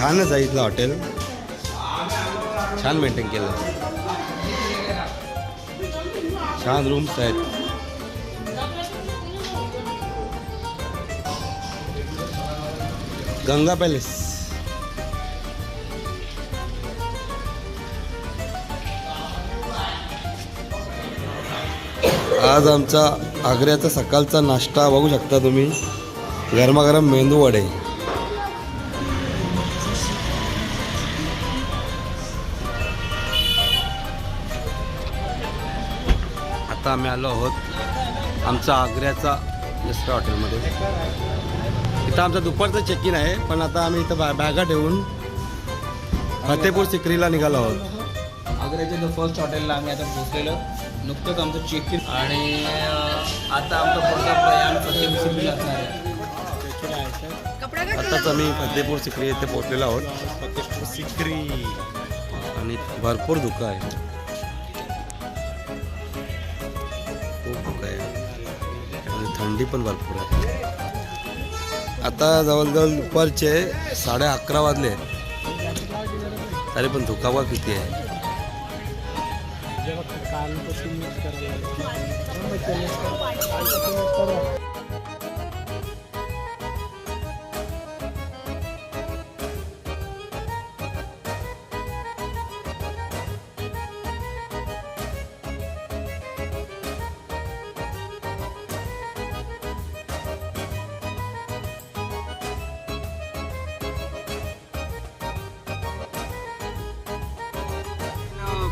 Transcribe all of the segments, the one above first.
छानच आहे इथलं हॉटेल, छान मेंटेन केलं, छान रूम्स आहेत. गंगा पॅलेस. आज आमचा आग्र्याचा सकाळचा नाश्ता बघू शकता तुम्ही, गरमागरम मेंदू वडे. आता आम्ही आलो आहोत आमचा आग्र्याचा दुसऱ्या हॉटेलमध्ये. इथं आमचा दुपारचं चेक इन आहे, पण आता आम्ही इथं बॅगा ठेवून फतेपूर सिक्रीला निघालो आहोत. आग्र्याच्या द फर्स्ट हॉटेलला आम्ही आता पोहोचलेलो. नुकतंच आमचं चेक इन आणि आता आमचं पुढचं प्रयाण फतेपूर सिक्रीला असणार आहे. आताच आम्ही फतेपूर सिक्री येथे पोहोचलेलो आहोत. फतेपूर सिक्री आणि भरपूर धुकं आहे, खूप धुकं आहे आणि थंडी पण भरपूर आहे. आता जवळजवळ दुपारचे 11:30 वाजले, तरी पण धुकावा किती आहे.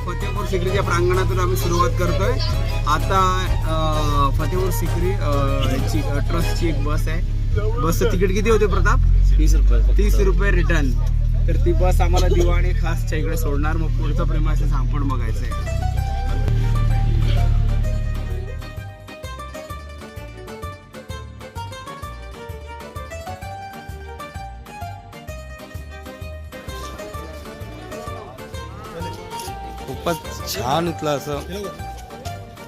फतेपूर सिक्रीच्या प्रांगणातून आम्ही सुरुवात करतोय. आता फतेपूर सिक्री ट्रस्टची एक बस आहे. बसचं तिकीट किती होते प्रताप? 30 रुपये. 30 रुपये रिटर्न. तर ती बस आम्हाला दिवाणी खासच्या इकडे सोडणार. मग पुढचं प्रेमाचं सांपड बघायचं आहे. खूपच छान इथलं असं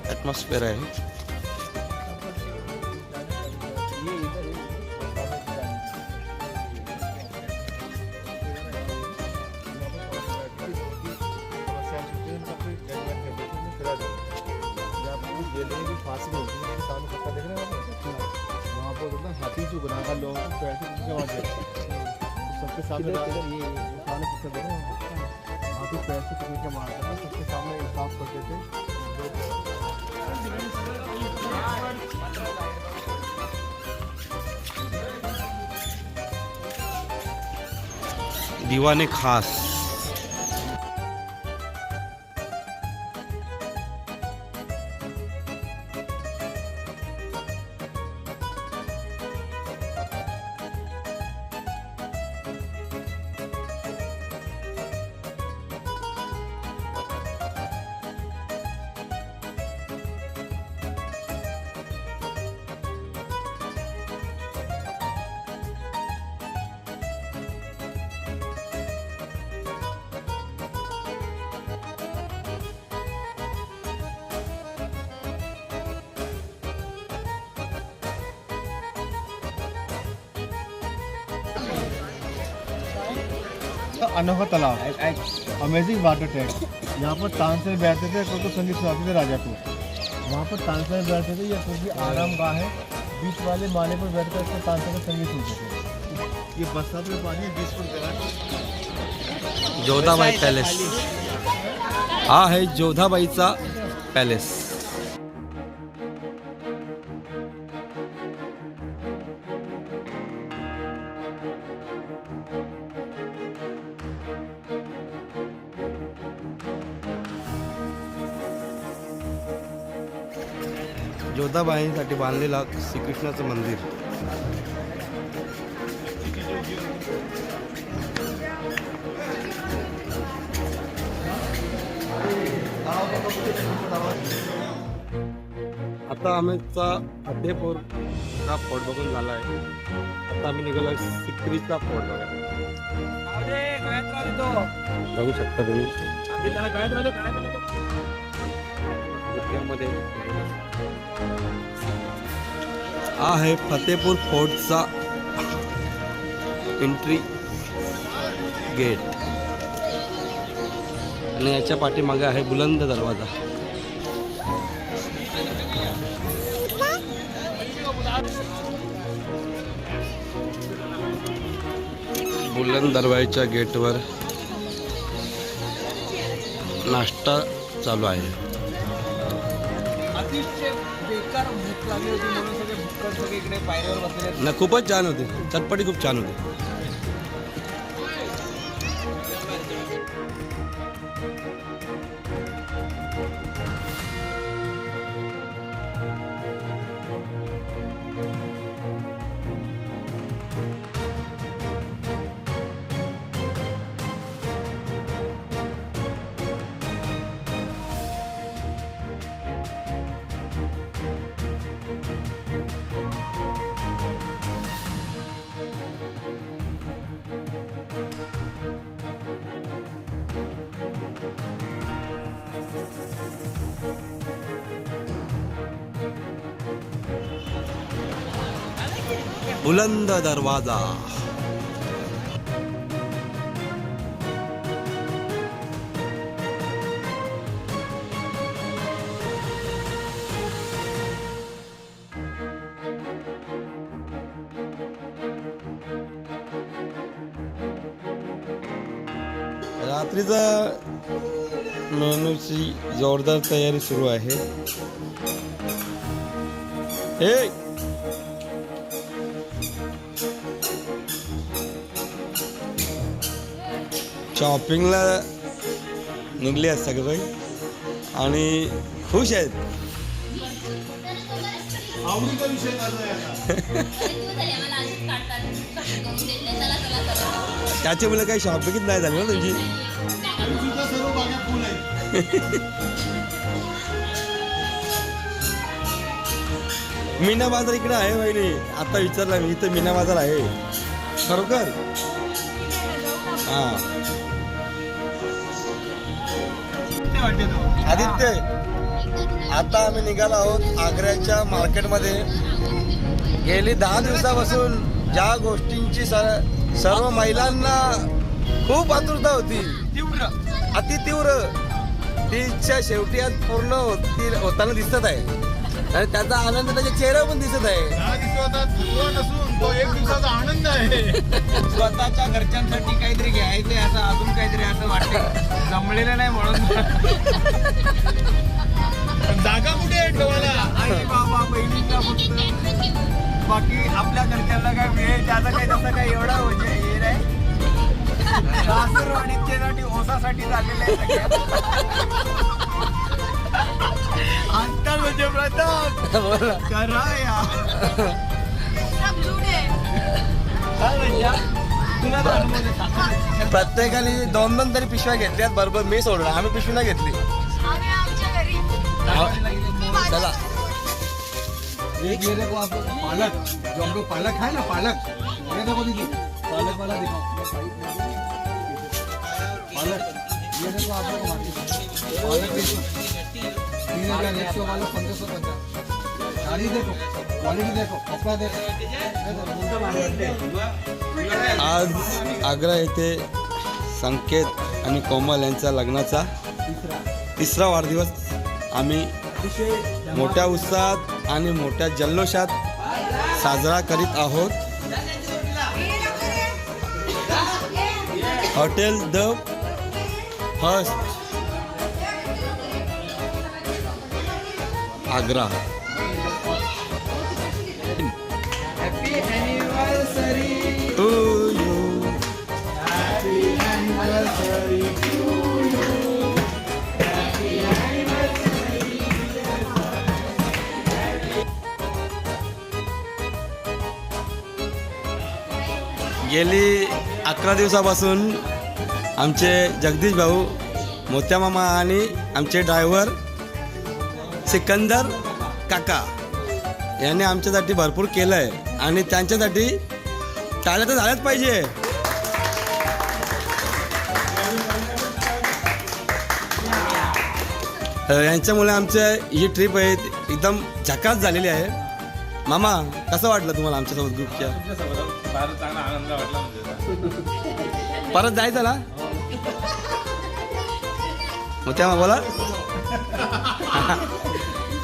ॲटमॉस्फिअर आहे. हाथी जो बना था लोगों को पैसे सबके सामने हाथी पैसे कितने के मारता था, सबके सामने इंसाफ करते थे. दिवाने खास. अनोखा तालाब, अमेजिंग वाटर टैंक. यहाँ पर तानसेन बैठते थे, तो संगीत सुनाते थे राजा को. वहाँ पर तानसेन बैठते थे. ये क्योंकि आराम गाह है, बीच वाले माले पर बैठकर इसको तानसेन का संगीत सुनते थे. ये बरसात में पानी 20 फुट. जोधाबाई पॅलेस हा आहे जोधाबाईचा पॅलेस. जोधाबाईंसाठी बांधलेला श्रीकृष्णाचं मंदिर. आता आमचा फतेपूरचा फोर्ट बघून झाला आहे. आता आम्ही निघालो सिक्रीचा फोर्ट बघा. बघू शकता तुम्ही मध्ये हा आहे फतेपूर फोर्टचा एंट्री गेट आणि याच्या पाठीमागे आहे बुलंद दरवाजा. बुलंद दरवाजाच्या गेटवर नाश्ता चालू आहे. अतिशय बेकार भूक लागली होती म्हणून सगळे भुक्कड सगळे इकडे पायऱ्यावर बसले आहेत. ना खूपच छान होते, चटपटी खूप छान होती. बुलंद दरवाजा. रात्रीचा मेनूची जोरदार तयारी सुरू आहे. हे शॉपिंगला निघले आहेत सगळे आणि खुश आहेत. आवडीचा विषय चालू आहे आता. त्याच्या मुलं काही शॉपिंगच नाही झाली ना तुमची. तुझं सर्व बागा फुल आहे. मीना बाजार इकडे आहे वहिनी, आता विचारला मी. इथं मीना बाजार आहे खरोखर. हां आदित्य, आता आम्ही निघालो आहोत आग्र्याच्या मार्केटमध्ये. गेली 10 दिवसापासून ज्या गोष्टींची सर्व महिलांना खूप आतुरता होती, अतितीव्र, तीच्या शेवटी आज पूर्ण होताना दिसत आहे आणि त्याचा आनंद त्याच्या चेहऱ्यावर पण दिसत आहे. 10 दिवसात दुसरा नसून तो 1 दिवसाचा आनंद आहे. स्वतःच्या घरच्यांसाठी काहीतरी घ्यायचंय असं अजून काहीतरी असं वाटतं, जमलेलं नाही म्हणून. जागा कुठे आहे ठेवायला? आई बाबा बहिणींना फक्त, बाकी आपल्या घरच्यांना काय वेळ त्याचा काही तसं काही एवढा म्हणजे हे नाही. सासरवाडीच्यासाठी ओसासाठी झालेलं आहे सगळ्यात. आता म्हणजे प्रताप करा यार. काय म्हणजे तुला तर अनुभव आहे, सासरवाडीचा. प्रत्येकाने 2-2 तरी पिशव्या घेतल्यात बरोबर. मी सोडलं, आम्ही पिशवी नाही घेतली. चला एक ये देखो आपको पालक, जो हम लोग पालक खाए ना, पालक ये देखो दीदी, पालक वाला देखो, पालक ये देखो आप लोग पालक देखो 3,100 वाला 1,550. साड़ी देखो, क्वालिटी देखो, कपड़ा देखो. आज आग्रा येथे संकेत आणि कोमल यांचा लग्नाचा 3रा वाढदिवस आम्ही मोठ्या उत्साहात आणि मोठ्या जल्लोषात साजरा करीत आहोत. Hotel the first Agra. Happy anniversary to you. गेली 11 दिवसापासून आमचे जगदीश भाऊ, मोत्या मामा आणि आमचे ड्रायव्हर सिकंदर काका यांनी आमच्यासाठी भरपूर केलं आहे आणि त्यांच्यासाठी टाळ्या तर झाल्याच पाहिजे. यांच्यामुळे आमच्या ही ट्रिप आहे एकदम झकास झालेली आहे. मामा कसं वाटलं तुम्हाला आमच्यासोबत ग्रुपच्या फार चांगला आनंद वाटला म्हणजे परत जायचं ना मग तेव्हा बोला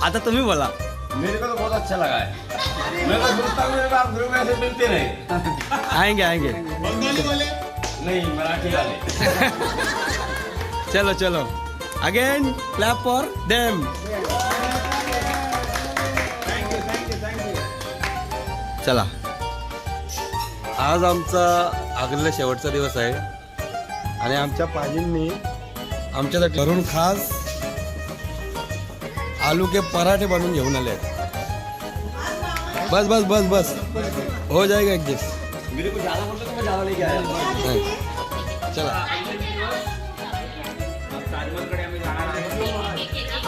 आता तुम्ही बोला मेरे को तो बहुत अच्छा लगा है मैं तो सोचता हूँ मेरे बाप ग्रुप ऐसे मिलते रहे आएंगे आएंगे नहीं मराठी वाले चलो चलो अगेन क्लॅप फॉर देम चला आज आमचा आगरीला शेवटचा दिवस आहे आणि आमच्या पाजींनी आमच्यासाठी घरून खास आलू के पराठे बनवून घेऊन आले बस बस बस बस हो जाएगा ऍडजस्ट मेरे को ज्यादा बोलते तो मैं ज्यादा लेके आया चला ताजमहलकडे आम्ही जाणार आहे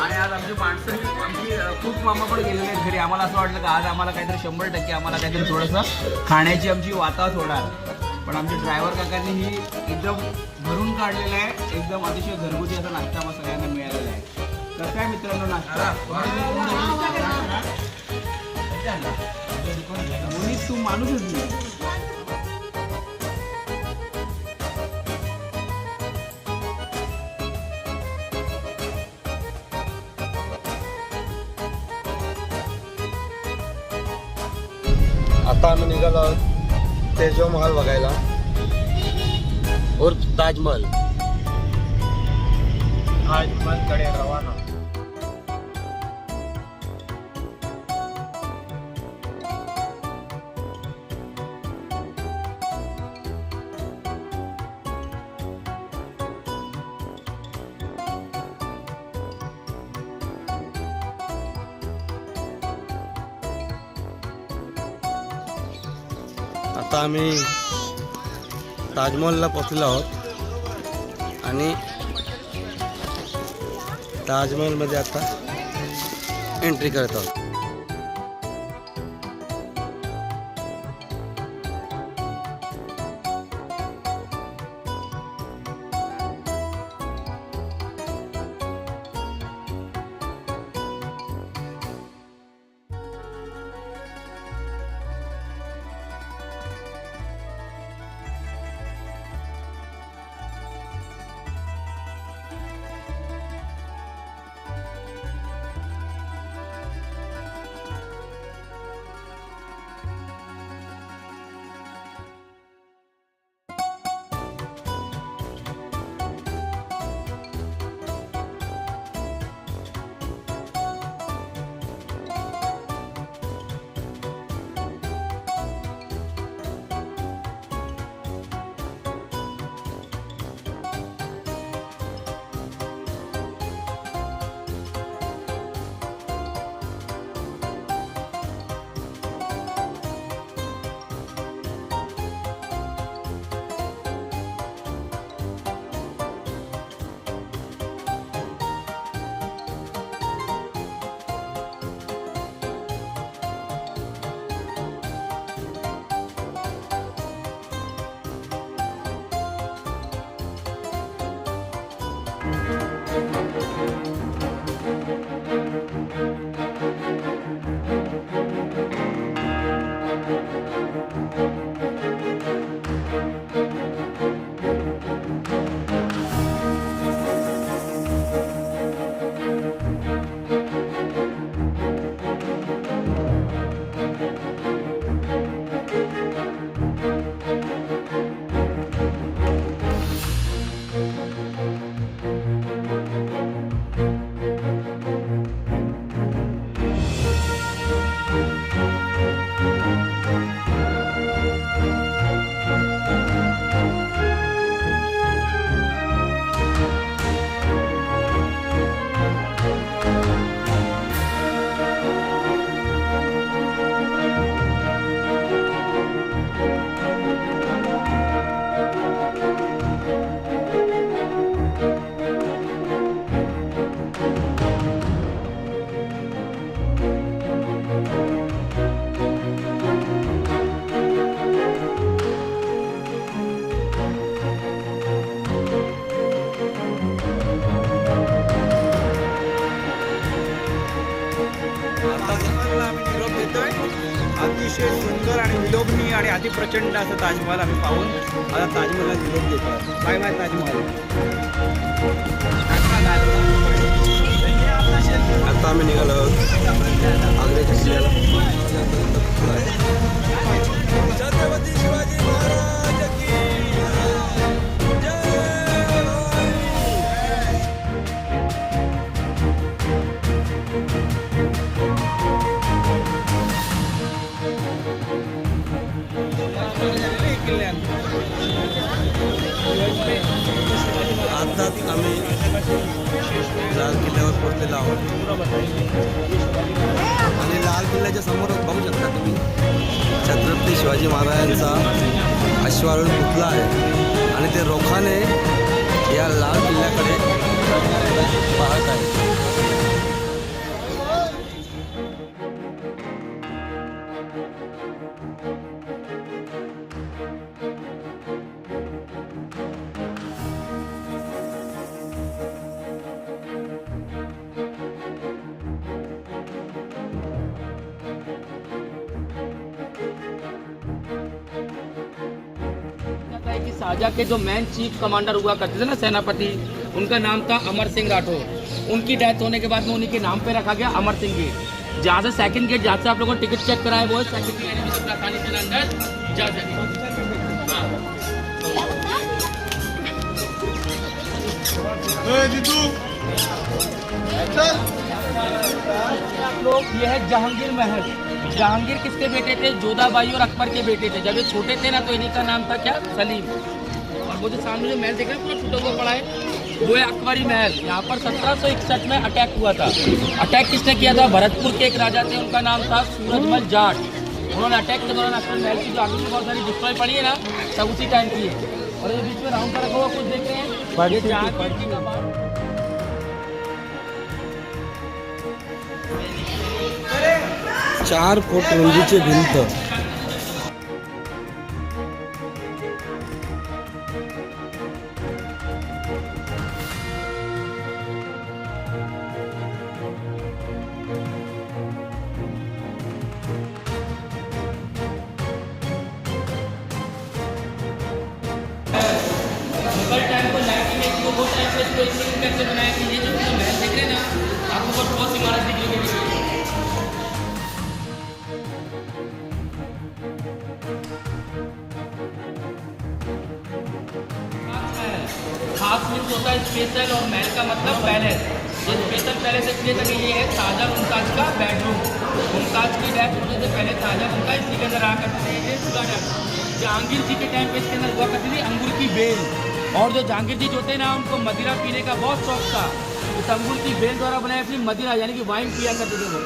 आणि आज आमची माणसं आमची खूप मामाकडे गेलेले आहेत घरी आम्हाला असं वाटलं की आज आम्हाला काहीतरी 100% आम्हाला काहीतरी थोडंसं खाण्याची आमची वातावरण होणार पण आमचे ड्रायव्हर काकांनी ही एकदम भरून काढलेलं आहे एकदम अतिशय घरगुती असा नाश्ता आम्हाला सगळ्यांना मिळालेला आहे कसं आहे मित्रांनो नाश्ता मोनित तू माणूसच नाही आता आम्ही निघालो आहोत तेजो महल बघायला उर्फ ताजमहल ताजमहलकडे रवाना आता आम्ही ताजमहलला पोचलो आहोत आणि ताजमहलमध्ये आता एंट्री करत आहोत विलोभनीय आणि अति प्रचंड असं ताजमहल आम्ही पाहून आता ताजमहलला निरोप देतो. Bye bye Taj Mahal. आता आम्ही निघालो आहोत आग्र्याच्या किल्ल्याला. छत्रपती शिवाजी महाराज की आताच आम्ही लाल किल्ल्यावर पोहोचलेलो आहोत आणि लाल किल्ल्याच्या समोर बघू शकता तुम्ही छत्रपती शिवाजी महाराजांचा अश्वारूढ पुतळा आहे आणि ते रोखाने या लाल किल्ल्याकडे पाहत आहे. है कि शाहजहाँ के जो मेन चीफ कमांडर हुआ करते थे ना सेनापति, उनका नाम था अमर सिंह राठौर. उनकी डेथ होने के बाद में उन्हीं के नाम पे रखा गया अमर सिंह गेट. जहाँ से सेकंड गेट जहाँ से आप लोगों को टिकट चेक कराए वो सेकंड गेट भी सबका आसानी से अंदर जा सके. आप लोग ये है जहांगीर महल. जहांगीर किसके बेटे थे? जोधाबाई और अकबर के बेटे थे. जब ये छोटे थे ना तो इन्हीं का नाम था क्या? सलीम. और वो जो सामने जो महल देख रहे हैं पूरा टूटा हुआ पड़ा है वो है अकबरी महल. यहाँ पर 1761 में अटैक हुआ था. अटैक किसने किया था? भरतपुर के एक राजा थे, उनका नाम था सूरजमल जाट. उन्होंने अटैक के दौरान अकबर महल की जो आगे बहुत सारी डिस्ट्रॉय पड़ी है ना सब उसी टाइम की है. और ये बीच में राउंड का रखा हुआ कुछ देख रहे हैं ये जहांगीर जी का बाग. 4 फूट रुंदीची भिंत. मुगल टाइम को 1980 को वो टाइम पे इसको इसी करके बनाया कि ये जो महल देख रहे हैं ना आपको बहुत इमारत दिख रही है. खास मीन्स होता है स्पेशल और महल का मतलब पैलेस. ये स्पेशल पैलेस इसलिए था कि ये है शाहजहाँ मुमताज का बेडरूम. मुमताज की डेथ होने से पहले शाहजहाँ मुमताज इसी के अंदर रहा करते थे. ये पूरा जहांगीर जी के टाइम पे इसके अंदर हुआ करती थी अंगूर की बेल. और जो जहांगीर जी जो थे ना उनको मदिरा पीने का बहुत शौक था. इस अंगूर की बेल द्वारा बनाई अपनी मदिरा यानी कि वाइन पिया करते थे वो.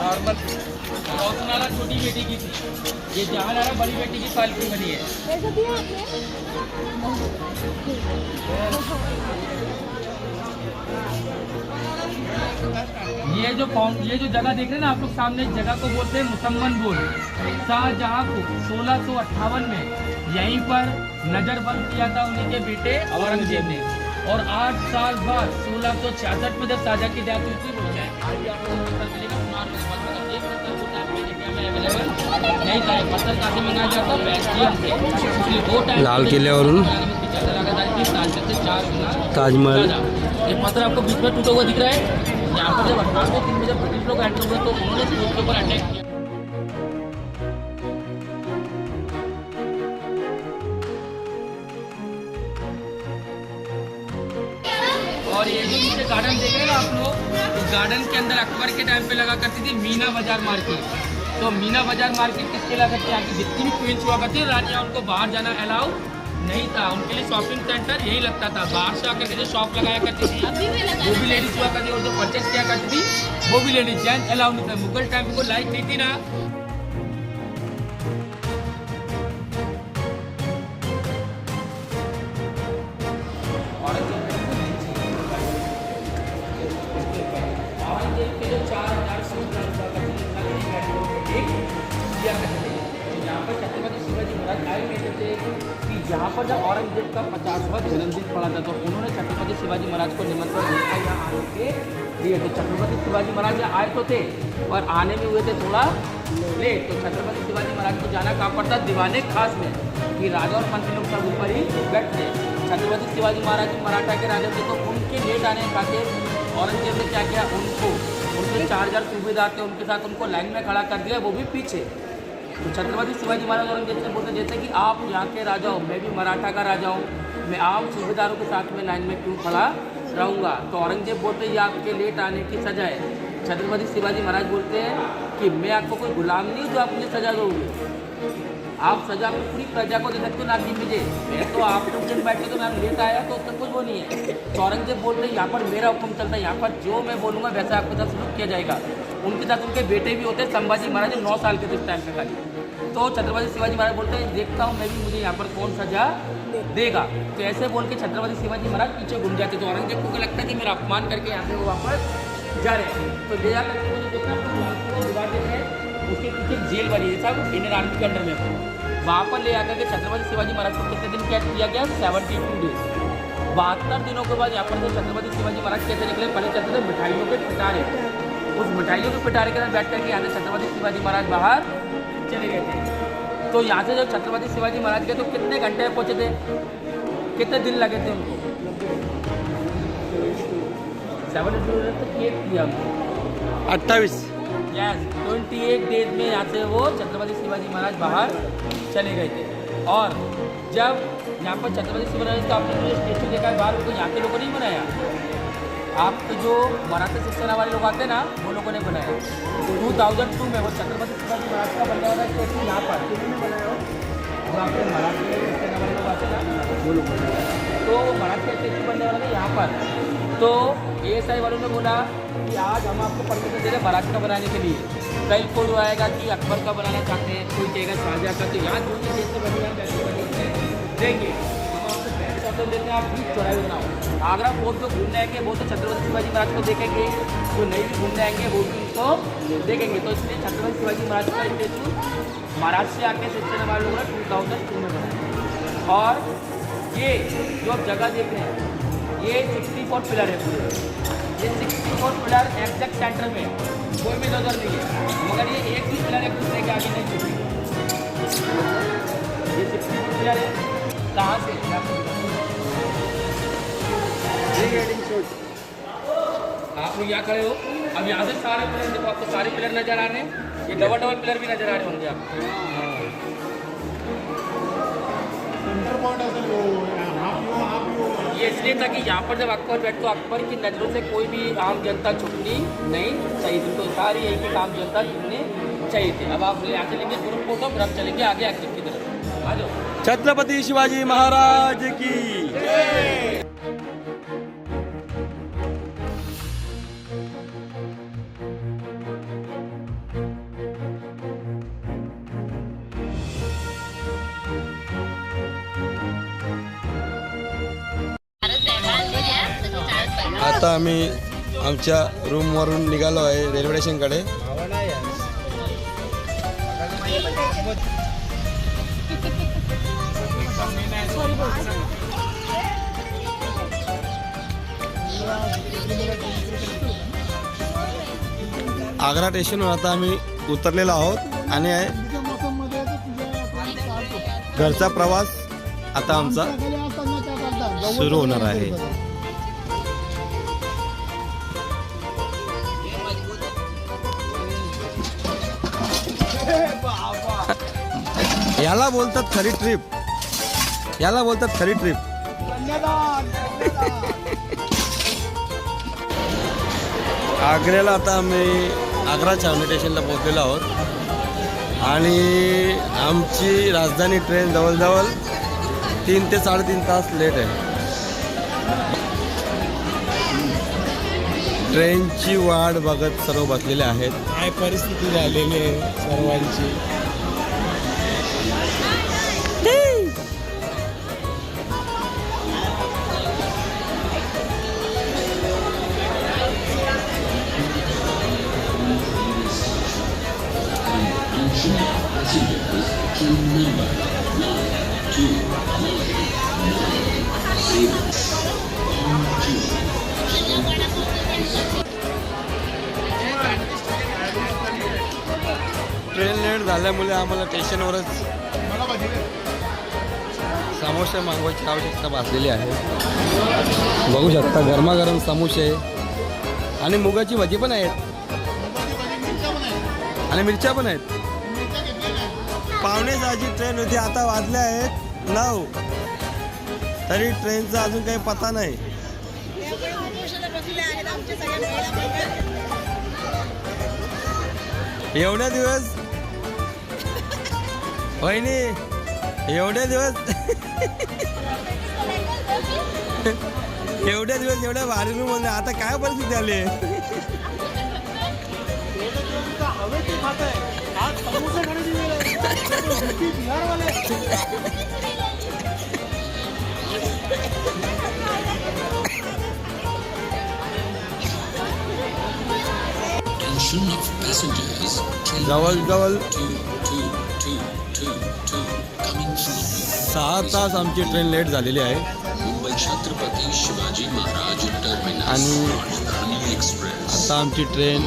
नॉर्मल नाला छोटी बेटी की थी. ये जहाँ नाला बड़ी बेटी की पालकी बनी है. ये जो जगह देख रहे हैं ना आप लोग सामने, इस जगह को बोलते हैं मुसम्मन बोल. शाहजहाँ को 1658 में यहीं पर नजरबंद किया था उन्हीं के बेटे औरंगजेब ने. और 8 साल बाद 1666 में जब शाहजहाँ की डेथ हुई थी आज भी आप लोगों को पत्थर मिलेगा. एक पत्थर होता है अपने इंडिया में अवेलेबल नहीं था. पत्थर काफी मंगाया जाता बेल्जियम से. इसलिए वो टाइम लाल किल्ल्यावरून ताजमहल. ये पत्थर आपको बीच में टूटा हुआ दिख रहा है. यहाँ पर जब 1803 में जब ब्रिटिश लोग एंटर हुए तो उन्होंने इसके ऊपर अटैक किया. और ये जो नीचे गार्डन देख रहे हैं ना आप लोग, इस गार्डन के अंदर अकबर के टाइम पे लगा करती थी मीना बाजार मार्केट. तो मीना बाजार मार्केट किसके लगा करती है? यहाँ की जितनी भी क्वींस हुआ करती है रानियाँ उनको बाहर जाना अलाउ नहीं था. उनके लिए शॉपिंग सेंटर यही लगता था. बाहर से आकर के जो शॉप लगाया करती थी वो भी लेडीज हुआ करती. और जो परचेस किया करती थी वो भी लेडीज. जेंट्स अलाउ नहीं था. मुगल टाइम पे कोई लाइट नहीं थी ना. औरंगजेब के जो 4000 थे कि यहाँ पर जब औरंगजेब का 50वां जन्मदिन पड़ा था तो उन्होंने छत्रपति शिवाजी महाराज को निमंत्रण दिया यहाँ आने के लिए। तो छत्रपति शिवाजी महाराज आए तो थे पर आने में हुए थे थोड़ा लेट। तो छत्रपति शिवाजी महाराज को जाना कहाँ पड़ता, दीवाने खास में, कि राजा और मंत्री लोग सब ऊपर ही बैठते। छत्रपति शिवाजी महाराज मराठा के राजा थे तो उनके लेट आने के खातिर औरंगजेब ने क्या किया, उनके 4000 सूबेदार थे उनके साथ उनको लाइन में खड़ा कर दिया, वो भी पीछे। तो छत्रपति शिवाजी महाराज औरंगजेब से बोलते जैसे कि आप यहाँ के राजा हो, मैं भी मराठा का राजा हूँ, मैं आप सूबेदारों के साथ में लाइन में क्यों खड़ा रहूँगा। तो औरंगजेब बोलते ये आपके लेट आने की सजा है। छत्रपति शिवाजी महाराज बोलते हैं कि मैं आपको कोई गुलाम नहीं हूँ जो आप मुझे सजा दोगे, आप सजा में पूरी प्रजा को दे सकते हो, ना कि मुझे। मैं तो आप लोग दिन बैठे तो मैं लेट आया तो उसका कुछ वो नहीं है। तो औरंगजेब बोल रहे यहाँ पर मेरा हुक्म चलता है, यहाँ पर जो मैं बोलूँगा वैसा आपके साथ सलूक किया जाएगा। उनके साथ उनके बेटे भी होते हैं, संभाजी महाराज 9 साल के थे इस टाइम पे खाली। तो छत्रपति शिवाजी महाराज बोलते हैं देखता हूँ मैं भी मुझे यहाँ पर कौन सजा देगा। तो ऐसे बोल के छत्रपति शिवाजी महाराज पीछे घूम जाते। तो औरंगजेब को लगता है कि मेरा अपमान करके यहाँ से वो वापस जा रहे हैं। तो ले जाकर के मुझे देखना दीवार देख रहे हैं, उसके पीछे जेल बनी है सब इंडियन आर्मी के अंडर में। वहाँ पर ले आकर के छत्रपति शिवाजी महाराज को कितने दिन कैद किया गया, 72 डेज। 72 दिनों के बाद यहाँ पर तो छत्रपति शिवाजी महाराज कैसे निकले, पहले चलते थे मिठाइयों के पिटारे। उस मिठाइयों के पिटारे के साथ बैठ करके यहाँ से छत्रपति शिवाजी महाराज बाहर चले गए थे। तो यहाँ से जब छत्रपति शिवाजी महाराज गए तो कितने घंटे में पहुँचे थे, कितने दिन लगे थे उनको, 72 डेज तो केद किया हमको, 28। यस 28 डेज में यहाँ से वो छत्रपति शिवाजी महाराज बाहर चले गए थे। और जब यहाँ पर छत्रपति शिवाजी महाराज का आपने जो स्टेचू देखा है बाहर, उनको यहाँ के लोगों ने ही बनाया, आपके जो मराठा शिवसेना वाले लोग आते हैं ना वो लोगों ने बनाया। 2002 में वो छत्रपति शिवाजी महाराज का बनने वाला स्टेचू यहाँ पर किन्होंने बनाया हो, जो आपके मराठी शिवसेना वाले लोग आते हैं ना वो लोग बनाए। तो मराठी स्टेचू बनने वाला था यहाँ पर। तो ASI वालों ने बोला कि आज हम आपको परमिशन दे रहे हैं मराठी का बनाने के लिए। कई कोई जो आएगा कि अकबर का बनाना चाहते हैं, कोई कहेगा शाहजहाँ का, तो यहाँ जो भी देश से बनेगा देंगे, हम आपको पैसे ऑर्डर देते हैं, आप बीच चौराहे बनाओ। आगरा फोर्ट जो घूमने आएंगे वो तो छत्रपति शिवाजी महाराज को देखेंगे, जो नहीं भी घूमने आएंगे वो भी उनको देखेंगे। तो इसलिए छत्रपति शिवाजी महाराज का स्टेचू महाराष्ट्र से आके शिवसेना वाले लोगों ने 2002 में बनाया। और ये जो आप जगह देख रहे हैं ये 64 पिलर है पूरे, ये 64 पिलर एग्जैक्ट सेंटर में, कोई भी नजर नहीं है, मगर ये एक भी पिलर एक दूसरे के आगे नहीं छुपी। ये 64 पिलर है, कहाँ से आप लोग यहाँ खड़े हो, अब यहाँ से सारे पिलर देखो, आपको सारे पिलर नजर आ रहे हैं, ये डबल पिलर भी नजर आ रहे होंगे आपको। ये इसलिए था कि यहाँ पर जब अकबर बैठ तो अकबर की नज़रों से कोई भी आम जनता छुपनी नहीं चाहिए थी, तो सारी यही की आम जनता छुपनी चाहिए थी। अब आप यहाँ चलेंगे ग्रुप फोटो, फिर हम चलेंगे आगे एग्जिट की तरफ, आ जाओ। छत्रपति शिवाजी महाराज की आता आम्ही आमच्या रूमवरून निघालो आहे रेल्वे स्टेशनकडे। आग्रा स्टेशनवर आता आम्ही उतरलेलो आहोत आणि घरचा प्रवास आता आमचा सुरू होणार आहे। याला बोलतात खरी ट्रिप, याला बोलतात खरी ट्रिप। आग्र्याला आता आम्ही आग्रा छावणी स्टेशनला पोहोचलेलो आहोत आणि आमची राजधानी ट्रेन जवळजवळ 3 ते 3.5 तास लेट आहे। ट्रेनची वाट बघत सर्व बसलेले आहेत। काय परिस्थिती झालेली आहे सर्वांची। ट्रेन लेट झाल्यामुळे आम्हाला स्टेशनवरच समोसे मागवायची आवश्यकता भासलेली आहे. बघू शकता गरमागरम समोसे आणि मुगाची भाजी पण आहेत आणि मिरच्या पण आहेत. 5:45ची ट्रेन होती, आता वाजले आहेत 9, तरी ट्रेनचा अजून काही पत्ता नाही. एवढ्या दिवस वहिनी, एवढ्या दिवस एवढ्या भारी रूम मध्ये आता काय परिस्थिती आली? जवळजवळ 6 तास आमची ट्रेन लेट झालेली आहे मुंबई छत्रपती शिवाजी महाराज टर्मिनस आणि राजधानी एक्सप्रेस आता आमची ट्रेन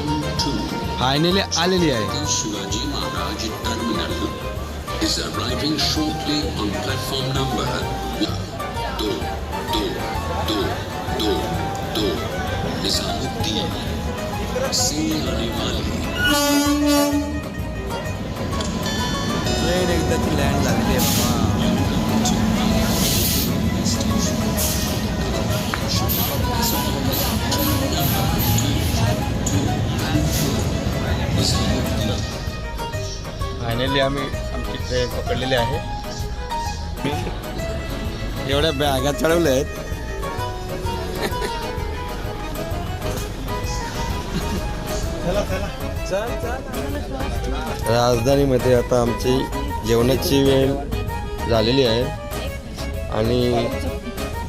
फायनली आलेली आहे. Shivaji Maharaj terminal is arriving shortly on platform number 2 Nizamuddin से आने वाली ट्रेन एकदा ती लँड झालेली आहे. फायनली आम्ही आमची ट्रेन पकडलेली आहे. एवढ्या बॅगा चढवल्या आहेत. राजधानीमध्ये आता आमची जेवणाची वेळ झालेली आहे आणि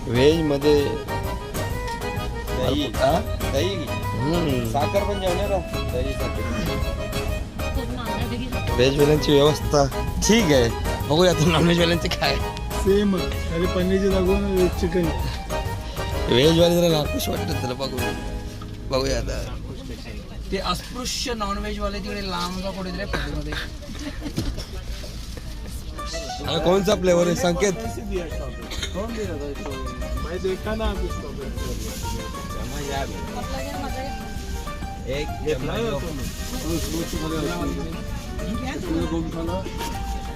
व्हेजमध्ये साखर पण जेवणार व्हेजवाल्यांची व्यवस्था ठीक आहे. बघूया आता नॉनव्हेजवाल्यांचे काय. सेम अरे पनीरची लागून चिकन. व्हेजवाले जरा नाखुश वाटतं त्याला बघूया आता. ते अस्पृश्य नॉनव्हेज वाले तिकडे लांब का कुठे मध्ये हा कोणचा फ्लेवर आहे संकेत? देखा ना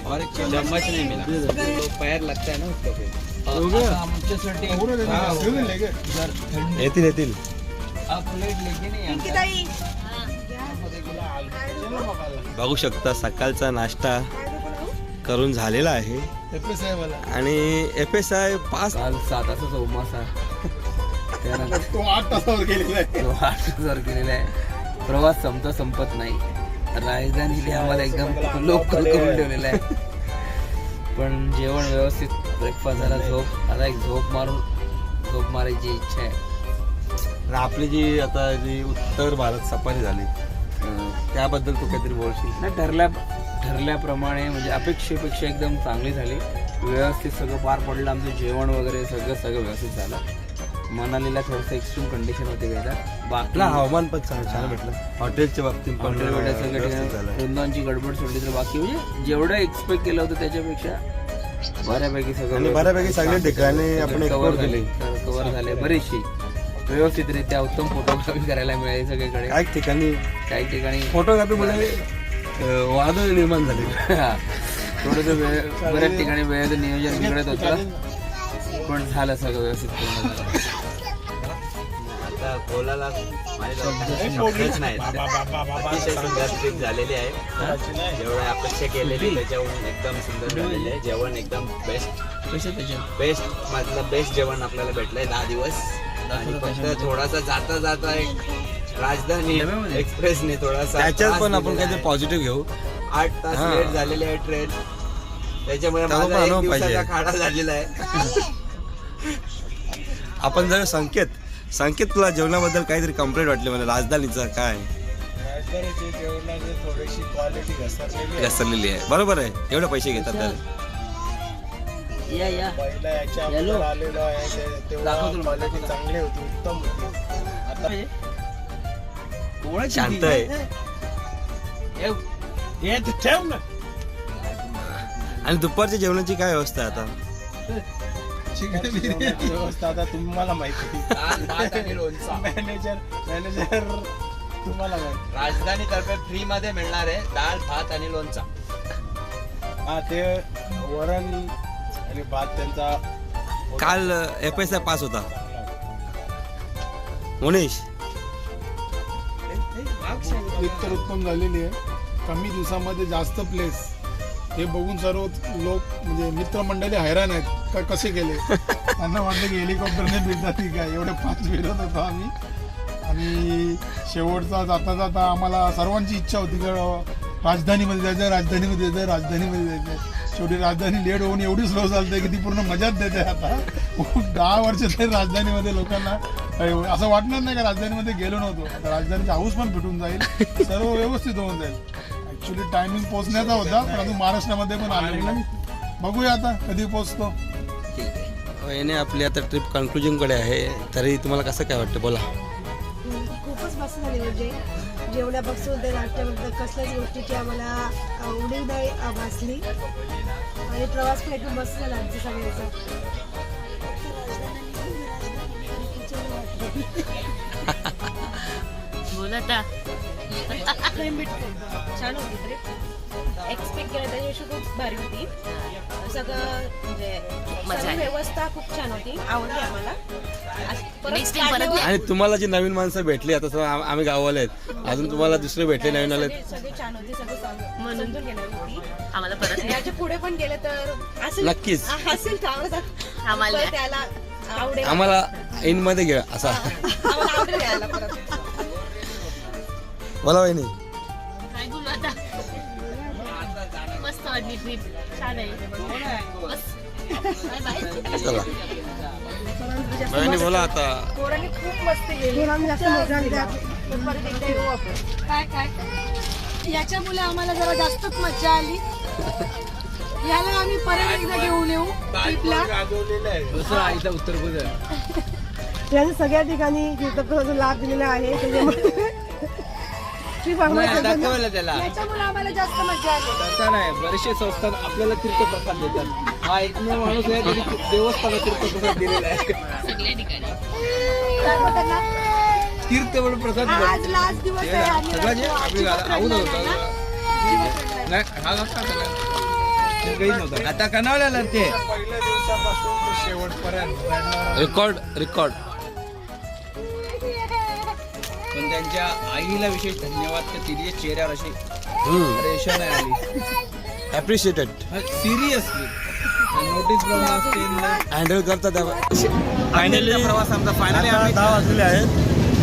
और एक चम्मच नहीं मिला तो पैर लगता है ना उसका फिर आमच्यासाठी येतील आप प्लेट लेके नहीं बघू शकता सकाळचा नाश्ता करून झालेला आहे आणि FSI 5 7 तासाचा उमासा तो 8 तासावर गेलेला आहे. 8 तासावर केलेला आहे. प्रवास संपत नाही. राजधानीने आम्हाला एकदम लोकल करून ठेवलेला आहे. पण जेवण व्यवस्थित, ब्रेकफास्ट झाला, आता एक झोप मारायची इच्छा आहे. आपली जी आता जी उत्तर भारत सफारी झाली त्याबद्दल तू काहीतरी बोलशील? नाही, ठरल्याप्रमाणे म्हणजे अपेक्षेपेक्षा एकदम चांगली झाली. व्यवस्थित सगळं पार पडलं. आमचं जेवण वगैरे सगळं व्यवस्थित झालं. मनालीला थोडंसं एक्स्ट्रीम कंडिशन होते वेळेला. आपला हवामान पण छान भेटलं. हॉटेलच्या बाबतीत पण सगळं वृंदावनची गडबड सोडली तर बाकी म्हणजे जेवढं एक्सपेक्ट केलं होतं त्याच्यापेक्षा बऱ्यापैकी सगळं बऱ्यापैकी सगळे ठिकाणी आपण कव्हर झाले. बरेचसे व्यवस्थितरित्या उत्तम फोटोग्राफी करायला मिळाली सगळीकडे. काही ठिकाणी फोटोग्राफी मध्ये वादळ निर्माण झाले. थोडंसं बऱ्याच ठिकाणी वेळेचं नियोजन बिघडत होतं पण झालं सगळं व्यवस्थित पूर्ण झालं. आता कोलाला शब्दच नाही. अतिशय सुंदर ट्रिप झालेली आहे. जेवढं अपेक्षा केलेली त्याच्याहून एकदम सुंदर झालेलं आहे. जेवण एकदम बेस्ट मधलं बेस्ट जेवण आपल्याला भेटलंय 10 दिवस. आणि फक्त थोडासा जाता एक राजधानी एक्सप्रेसने थोडासा त्याच्यात पण आपण काहीतरी पॉझिटिव्ह घेऊ. 8 तास लेट झालेली आहे ट्रेन. त्याच्यामुळे माझा 1 दिवसाचा खाडा झालेला आहे. आपण जर संकेत तुला जेवणाबद्दल काहीतरी कंप्लेंट वाटली मला राजधानीचं काय? राजधानीची जेवणाची थोडीशी क्वालिटी घसरलेली घसरलेली आहे. बरोबर आहे, एवढे पैसे घेतात तर या या पहिला याच्या Yellow. अगोदर आलेलो आहे तेव्हा क्वालिटी चांगली होती, उत्तम होती. आता शांत आहे ठेव ना. आणि दुपारच्या जेवणाची काय व्यवस्था आहे आता? जेवणाची व्यवस्था आता तुम्हाला माहिती. दाल भात आणि लोणचा मॅनेजर तुम्हाला माहिती. राजधानी तर्फे फ्री मध्ये मिळणार आहे दाल भात आणि लोणचा. हा ते वरण आणि भात त्यांचा काल FSI पास होता मनीष. ट्रिप तर उत्तम झालेली आहे. कमी दिवसामध्ये जास्त प्लेस हे बघून सर्व लोक म्हणजे मित्रमंडळी हैराण आहेत का कसे गेले. त्यांना वाटलं की हेलिकॉप्टरने भेटतात की काय, एवढे फास्ट फिरत होतो आम्ही. आणि शेवटचा जाता जाता आम्हाला सर्वांची इच्छा होती की राजधानीमध्ये जायचं, राजधानीमध्ये जायचं, राजधानीमध्ये जायचं. शेवटी राजधानी लेट होऊन एवढी स्लो चालते की ती पूर्ण मजाच देते. आता 10 वर्ष तरी राजधानीमध्ये लोकांना असं वाटणार नाही का राजधानीमध्ये गेलो नव्हतो. आता राजधानीचा हाऊस पण भेटून जाईल, सर्व व्यवस्थित होऊन जाईल. ॲक्च्युली टायमिंग पोहोचण्याचा होता, परंतु महाराष्ट्रामध्ये पण आलेलो. बघूया आता कधी पोहोचतो. याने आपली आता ट्रिप कन्क्लुजनकडे आहे. तरी तुम्हाला कसं काय वाटतं बोला? खूपच मस्त झाली. म्हणजे जेवणापासून ते नाश्त्याबद्दल कसल्याच गोष्टीची आम्हाला उणीव नाही भासली. आणि प्रवास पण एकदम मस्त झाला आमच्या सगळ्यांचा. बोला आता. छान होती ट्रिप. एक्सपेक्ट केलं त्याच्याशी खूप भारी होती. सगळं म्हणजे मजा आली. व्यवस्था खूप छान होती, आवडली आम्हाला. Next time परत आणि तुम्हाला जी नवीन माणसं भेटली आता आम्ही गाववाले आहेत, अजून तुम्हाला दुसरे भेटले नवीन आले. सगळे छान होते, सगळं म्हणून समजून घेणार होती. आम्हाला परत याच्या पुढे पण गेले तर असेल नक्कीच. असेल तर आम्हाला परत त्याला आवडेल. आम्हाला इन मध्ये घ्या असा. आम्हाला आवडेल यायला परत. बोला वहिनी. काय बोलू आता. मस्त वाटली ट्रिप, छान आहे. बस बाय बाय. चला वहिनी बोला आता. पोरांनी खूप मस्ती केली. जास्त मजा आली. परत एकदा येऊ आपण. काय काय याच्यामुळे आम्हाला जरा जास्तच मजा आली. याला आम्ही परत एकदा घेऊन येऊ ट्रिपला. दुसरं आईचा उत्तर गोंधळ. याने सगळ्या ठिकाणी तीर्थप्रवासाचा लाभ दिलेला आहे. त्याच्यामुळे ट्रिप आम्हाला दाखवायला त्याला याच्यामुळे आम्हाला जास्त मजा आली. तसं नाही, बरेचसे संस्थान आपल्याला तीर्थप्रसाद देतात. हा एकमेव माणूस आहे तरी देवस्थानाला तीर्थप्रसाद दिलेला आहे. सगळ्या ठिकाणी काय बोलतात ना, तीर्थप्रसाद आज लास्ट दिवस आहे. आम्ही सगळं जे राहतो. आपली अजिबात आवड रडला होतं. नाही ना. नाही हा नसता ते काही नव्हतं. आता कणावल्याला ते पहिल्या दिवसापासून ते शेवटपर्यंत रडणार. रेकॉर्ड पण त्यांच्या आईला विशेष धन्यवाद. त्या तिच्या चेहऱ्यावर अशी रेषा नाही आली. ॲप्रिशिएटेड. सिरियसली नोटीस हँडल करतात. फायनली प्रवास आमचा फायनली आम्ही 10 वाजलेले आहेत.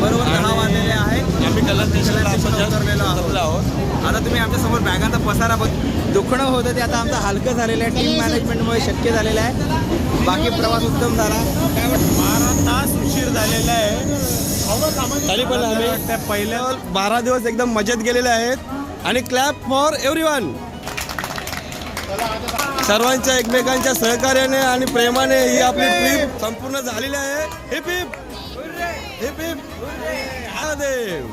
बरोबर 10 वाजलेले आहेत. आम्ही कल्याण स्टेशनला उतरलेलो आहोत. आता तुम्ही आमच्या समोर बॅगांचा पसारा दुखणं होतं ते आता आमचं हलकं झालेलं आहे. टीम मॅनेजमेंटमुळे शक्य झालेलं आहे. बाकी प्रवास उत्तम झाला. काय वाटतं? 12 तास उशीर झालेला आहे. तरी पण आम्ही पहिल्या 12 दिवस एकदम मजेत गेलेले आहेत. आणि क्लॅप फॉर एव्हरीवन. सर्वांच्या एकमेकांच्या सहकार्याने आणि प्रेमाने ही आपली ट्रिप संपूर्ण झालेली आहे. Heap heap heap heap Mahadev.